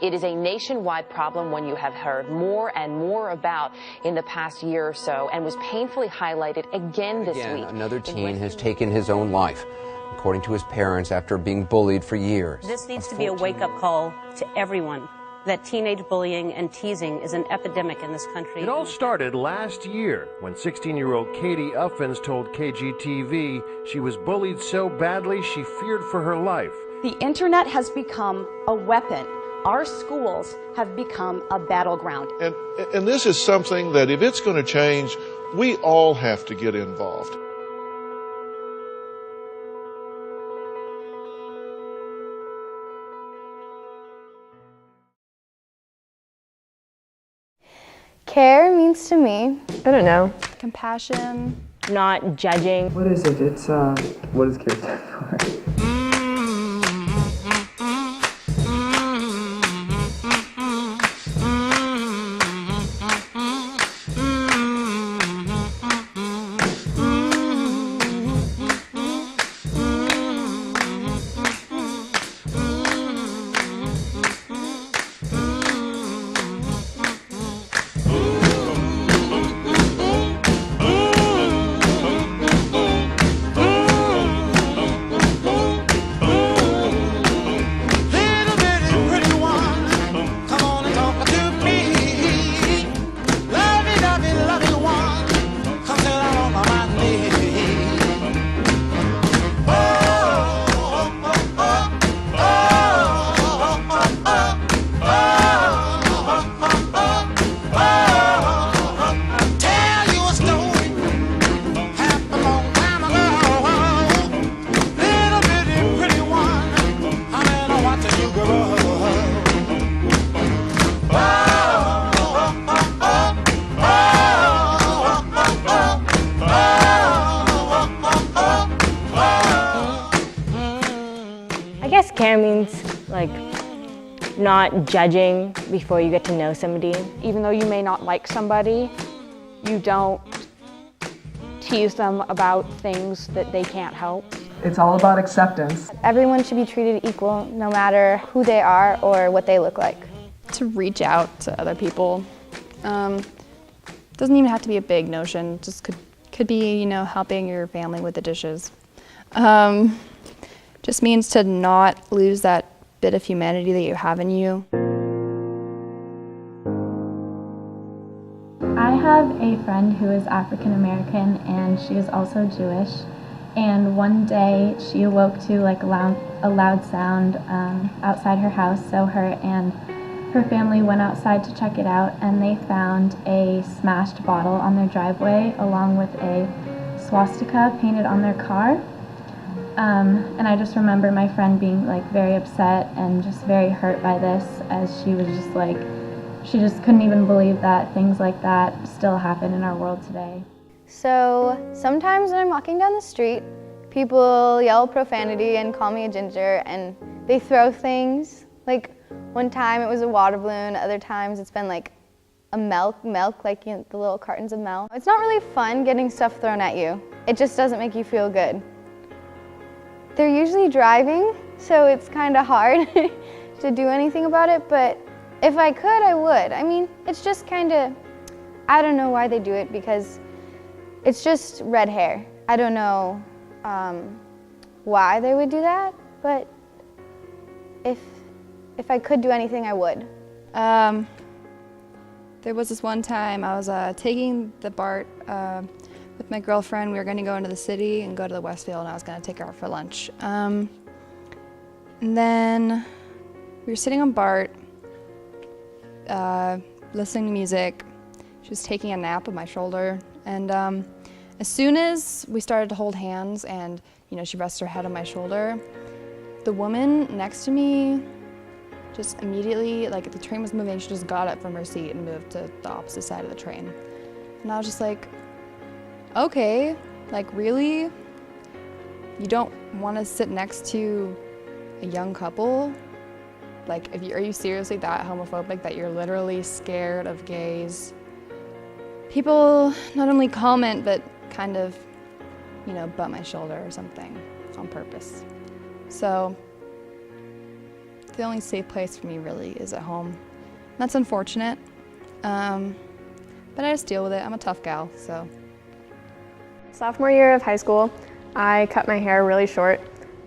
It is a nationwide problem, one you have heard more and more about in the past year or so, and was painfully highlighted again this week. Another teen has taken his own life, according to his parents, after being bullied for years. This needs to be a wake-up call to everyone, that teenage bullying and teasing is an epidemic in this country. It all started last year when 16-year-old Katie Uffins told KGTV she was bullied so badly she feared for her life. The internet has become a weapon. Our schools have become a battleground. And this is something that if it's going to change, we all have to get involved. Care means to me, I don't know, compassion, not judging. What is it? It's, what does care stand for? I guess care means like not judging before you get to know somebody. Even though you may not like somebody, you don't tease them about things that they can't help. It's all about acceptance. everyone should be treated equal no matter who they are or what they look like. To reach out to other people. Doesn't even have to be a big notion, just could be, you know, helping your family with the dishes. Just means to not lose that bit of humanity that you have in you. I have a friend who is African American and she is also Jewish. And one day she awoke to like a loud sound outside her house, so her and her family went outside to check it out, and they found a smashed bottle on their driveway along with a swastika painted on their car. And I just remember my friend being like very upset and just very hurt by this, as she was just like, she just couldn't even believe that things like that still happen in our world today. So sometimes when I'm walking down the street, people yell profanity and call me a ginger, and they throw things. Like one time it was a water balloon, other times it's been like a milk, like, you know, the little cartons of milk. It's not really fun getting stuff thrown at you. It just doesn't make you feel good. They're usually driving, so it's kind of hard to do anything about it, but if I could, I would. I mean, it's just kind of, I don't know why they do it, because it's just red hair. I don't know why they would do that, but if I could do anything, I would. There was this one time I was taking the BART with my girlfriend. We were going to go into the city and go to the Westfield, and I was going to take her out for lunch. And then we were sitting on BART, listening to music. She was taking a nap on my shoulder, and as soon as we started to hold hands and, you know, she rested her head on my shoulder, the woman next to me just immediately, like the train was moving, she just got up from her seat and moved to the opposite side of the train. And I was just like, okay, like really? You don't want to sit next to a young couple? Like, are you seriously that homophobic that you're literally scared of gays? People not only comment, but kind of, you know, butt my shoulder or something on purpose. So The only safe place for me really is at home. That's unfortunate, but I just deal with it. I'm a tough gal, so. Sophomore year of high school, I cut my hair really short.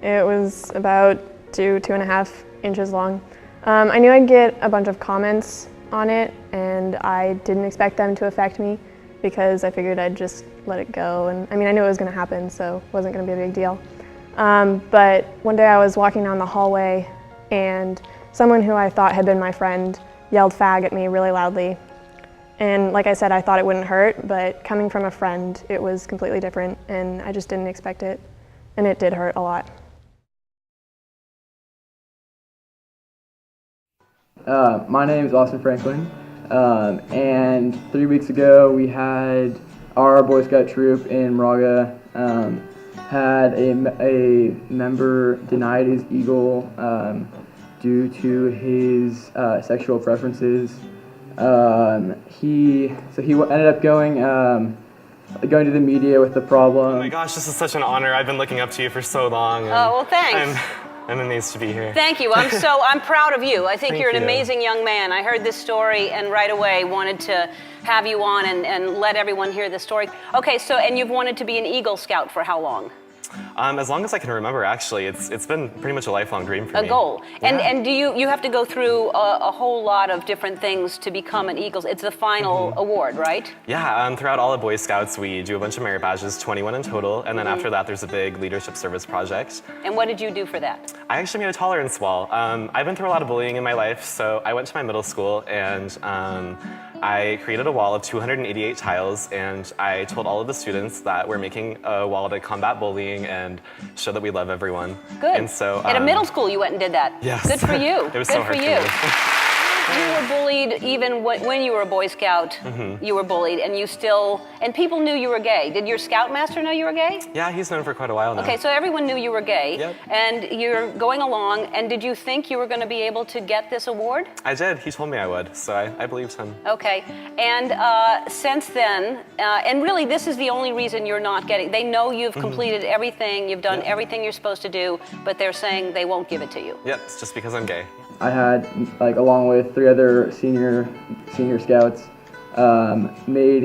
It was about 2.5 inches long. I knew I'd get a bunch of comments on it, and I didn't expect them to affect me because I figured I'd just let it go. And I mean, I knew it was going to happen, so it wasn't going to be a big deal. But one day I was walking down the hallway, and someone who I thought had been my friend yelled "fag" at me really loudly. And like I said, I thought it wouldn't hurt, but coming from a friend, it was completely different, and I just didn't expect it, and it did hurt a lot. My name is Austin Franklin, and 3 weeks ago we had our Boy Scout troop in Moraga had a member denied his Eagle due to his sexual preferences. He ended up going to the media with the problem. Oh my gosh, this is such an honor. I've been looking up to you for so long. Oh, well, thanks. I'm amazed to be here. Thank you. I'm proud of you. I think Thank you're an you. amazing young man. I heard this story and right away wanted to have you on and let everyone hear this story. Okay, so, and you've wanted to be an Eagle Scout for how long? As long as I can remember, actually. It's been pretty much a lifelong dream for me. A goal. Yeah. And do you have to go through a whole lot of different things to become an Eagle? It's the final award, right? Yeah, throughout all of Boy Scouts, we do a bunch of merit badges, 21 in total, and then after that there's a big leadership service project. And what did you do for that? I actually made a tolerance wall. I've been through a lot of bullying in my life, so I went to my middle school and I created a wall of 288 tiles, and I told all of the students that we're making a wall to combat bullying and show that we love everyone. Good. And so, at a middle school you went and did that. Yes. Good for you. It was Good so hard for for you. me. You were bullied even when you were a Boy Scout. You were bullied, and and people knew you were gay. Did your Scoutmaster know you were gay? Yeah, he's known for quite a while now. Okay, so everyone knew you were gay, Yep. and you're going along, and did you think you were going to be able to get this award? I did. He told me I would, so I believed him. Okay, and since then, and really this is the only reason you're not getting, they know you've completed everything, you've done everything you're supposed to do, but they're saying they won't give it to you. Yep, it's just because I'm gay. I had, along with 3 other senior scouts, made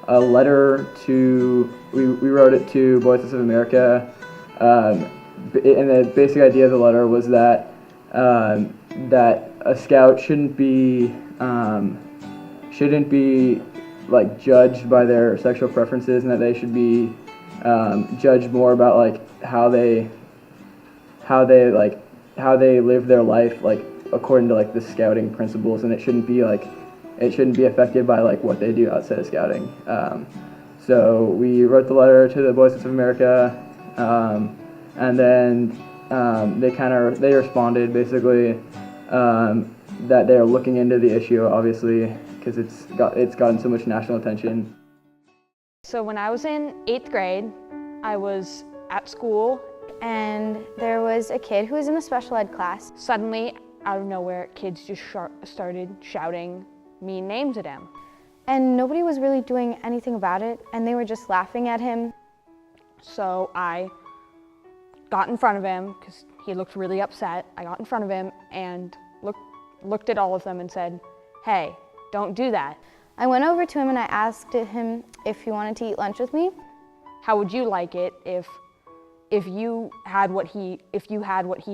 a letter to, we wrote it to Boy Scouts of America, and the basic idea of the letter was that that a scout shouldn't be judged by their sexual preferences, and that they should be judged more about how they live their life according to the scouting principles, and it shouldn't be affected by what they do outside of scouting. So we wrote the letter to the Boy Scouts of America, and then they responded basically that they're looking into the issue, obviously, because it's gotten so much national attention. So when I was in 8th grade, I was at school, and there was a kid who was in the special ed class. Suddenly, out of nowhere, kids just started shouting mean names at him. And nobody was really doing anything about it, and they were just laughing at him. So I got in front of him, because he looked really upset. I got in front of him and looked at all of them and said, "Hey, don't do that." I went over to him and I asked him if he wanted to eat lunch with me. How would you like it if you had what he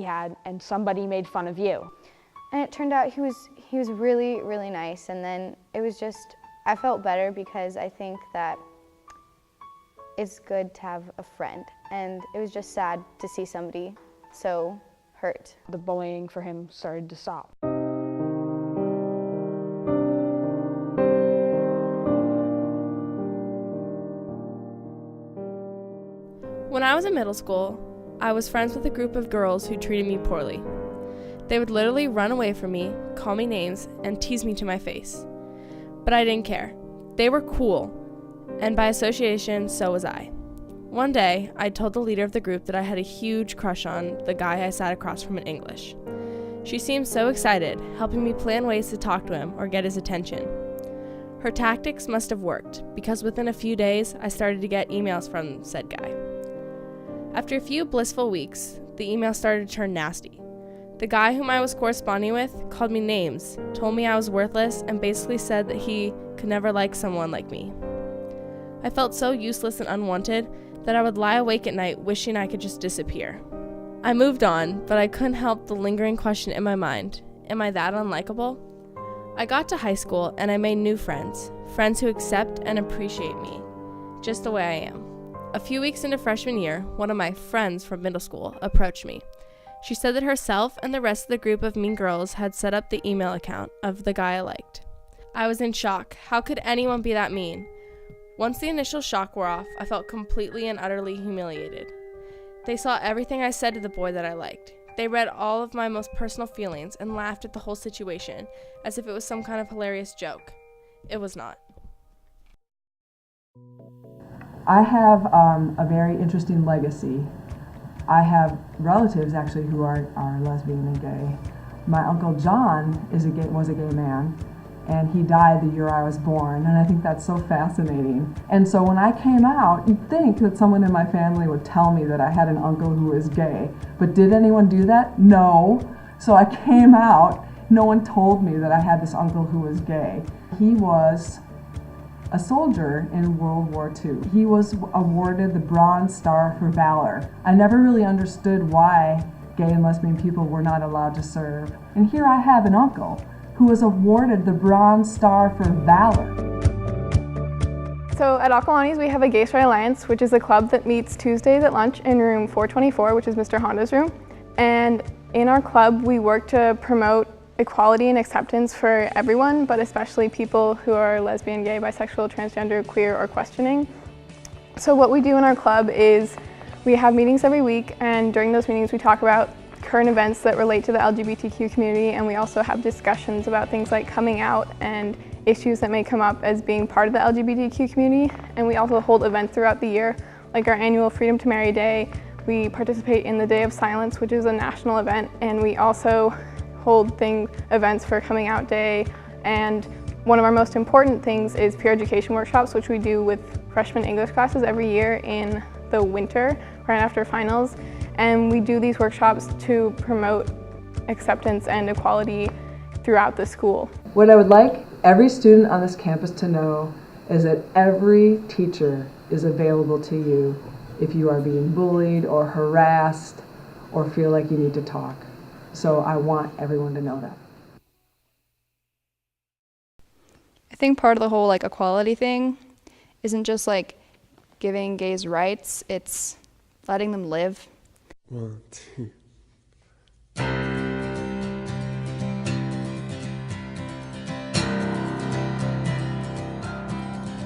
had and somebody made fun of you? And it turned out he was really, really nice, and then it was just, I felt better because I think that it's good to have a friend, and it was just sad to see somebody so hurt. The bullying for him started to stop. When I was in middle school, I was friends with a group of girls who treated me poorly. They would literally run away from me, call me names, and tease me to my face. But I didn't care. They were cool, and by association, so was I. One day, I told the leader of the group that I had a huge crush on the guy I sat across from in English. She seemed so excited, helping me plan ways to talk to him or get his attention. Her tactics must have worked, because within a few days, I started to get emails from said guy. After a few blissful weeks, the email started to turn nasty. The guy whom I was corresponding with called me names, told me I was worthless, and basically said that he could never like someone like me. I felt so useless and unwanted that I would lie awake at night wishing I could just disappear. I moved on, but I couldn't help the lingering question in my mind, am I that unlikable? I got to high school and I made new friends who accept and appreciate me, just the way I am. A few weeks into freshman year, one of my friends from middle school approached me. She said that herself and the rest of the group of mean girls had set up the email account of the guy I liked. I was in shock. How could anyone be that mean? Once the initial shock wore off, I felt completely and utterly humiliated. They saw everything I said to the boy that I liked. They read all of my most personal feelings and laughed at the whole situation as if it was some kind of hilarious joke. It was not. I have a very interesting legacy. I have relatives actually who are lesbian and gay. My Uncle John was a gay man, and he died the year I was born, and I think that's so fascinating. And so when I came out, you'd think that someone in my family would tell me that I had an uncle who was gay, but did anyone do that? No. So I came out, no one told me that I had this uncle who was gay. He was a soldier in World War II. He was awarded the Bronze Star for Valor. I never really understood why gay and lesbian people were not allowed to serve. And here I have an uncle who was awarded the Bronze Star for Valor. So at Acalanes we have a Gay Straight Alliance, which is a club that meets Tuesdays at lunch in room 424, which is Mr. Honda's room. And in our club we work to promote equality and acceptance for everyone, but especially people who are lesbian, gay, bisexual, transgender, queer, or questioning. So what we do in our club is we have meetings every week, and during those meetings we talk about current events that relate to the LGBTQ community, and we also have discussions about things like coming out and issues that may come up as being part of the LGBTQ community. And we also hold events throughout the year, like our annual Freedom to Marry Day. We participate in the Day of Silence, which is a national event, and we also hold events for Coming Out Day. And one of our most important things is peer education workshops, which we do with freshman English classes every year in the winter, right after finals. And we do these workshops to promote acceptance and equality throughout the school. What I would like every student on this campus to know is that every teacher is available to you if you are being bullied or harassed or feel like you need to talk. So I want everyone to know that. I think part of the whole equality thing isn't just giving gays rights, it's letting them live. 1, 2.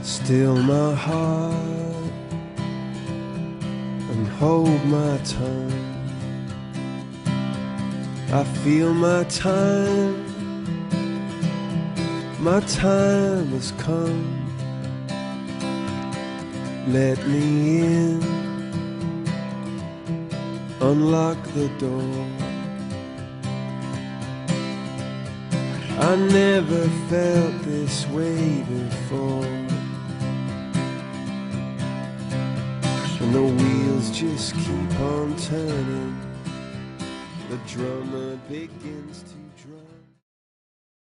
Still my heart and hold my tongue. I feel my time has come. Let me in, unlock the door. I never felt this way before, and the wheels just keep on turning. The drummer begins to